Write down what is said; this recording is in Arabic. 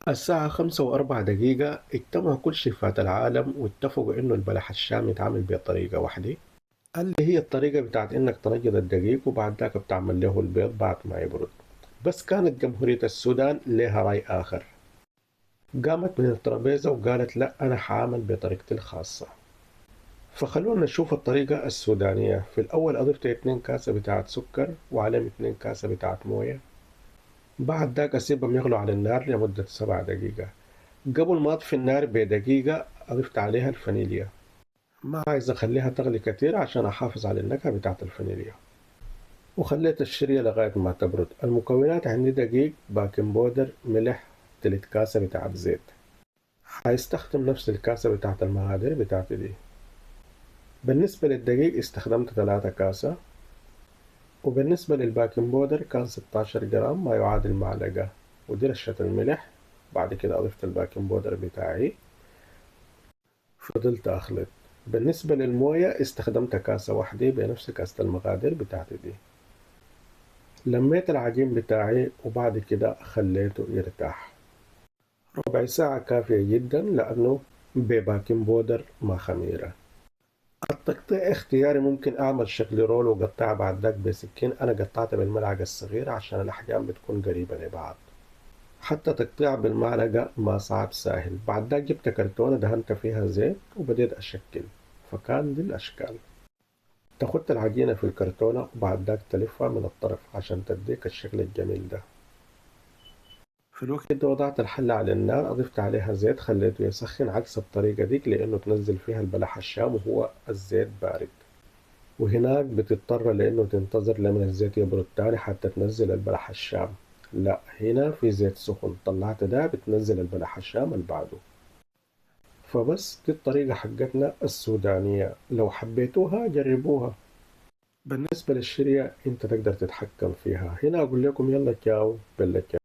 الساعة 5:04 اجتمعوا كل شيفات العالم واتفقوا إنه البلح الشام يتعمل بطريقة واحدة، اللي هي الطريقة بتاعت إنك تنجض الدقيق وبعد ذاك بتعمل له البيض بعد ما يبرد. بس كانت جمهورية السودان لها رأي آخر، قامت من الترابيزة وقالت لا، أنا حعمل بطريقتي الخاصة. فخلونا نشوف الطريقة السودانية. في الأول أضفت 2 كاسة بتاعت سكر وعليهم 2 كاسة بتاعت موية. بعد ذاك أسيبهم يغلوا على النار لمدة 7 دقيقة. قبل ما أطفي النار بدقيقة أضفت عليها الفانيليا. ما عايز أخليها تغلي كتير عشان أحافظ على النكهة بتاعت الفانيليا. وخليت الشرية لغاية ما تبرد. المكونات عندي: دقيق، باكنج بودر، ملح، تلت كاسة بتاعت زيت. هيستخدم نفس الكاسة بتاعت المقادير بتاعتي دي. بالنسبة للدقيق استخدمت 3 كاسة، وبالنسبة للباكنج بودر كان 16 جرام ما يعادل معلقة، ودي رشة الملح. بعد كده أضفت الباكنج بودر بتاعي، فضلت أخلط. بالنسبة للموية استخدمت كاسة واحدة بنفس كاسة المقادير بتاعتي دي. لميت العجين بتاعي وبعد كده خليته يرتاح. ربع ساعة كافية جدا لأنه بباكنج بودر ما خميرة. التقطيع اختياري، ممكن أعمل شكل رول وقطعها بعد ذاك بسكين. أنا قطعتها بالملعقة الصغيرة عشان الأحجام بتكون قريبة لبعض. حتى تقطيع بالمعلقة ما صعب، سهل. بعد ذاك جبت كرتونة دهنت فيها زيت وبديت أشكل، فكان دي الأشكال. تاخد العجينة في الكرتونة وبعد ذاك تلفها من الطرف عشان تديك الشكل الجميل ده. في الوقت ده وضعت الحلة على النار، أضفت عليها زيت، خليته يسخن عكس الطريقة ديك لأنه تنزل فيها البلح الشام وهو الزيت بارد. وهناك بتضطر لأنه تنتظر لمن الزيت يبرد تاني حتى تنزل البلح الشام. لا، هنا في زيت سخن طلعت ده بتنزل البلح الشام اللي بعده. فبس دي الطريقة حقتنا السودانية، لو حبيتوها جربوها. بالنسبة للشرية انت تقدر تتحكم فيها. هنا اقول لكم يلا تشاو بلا تشاو.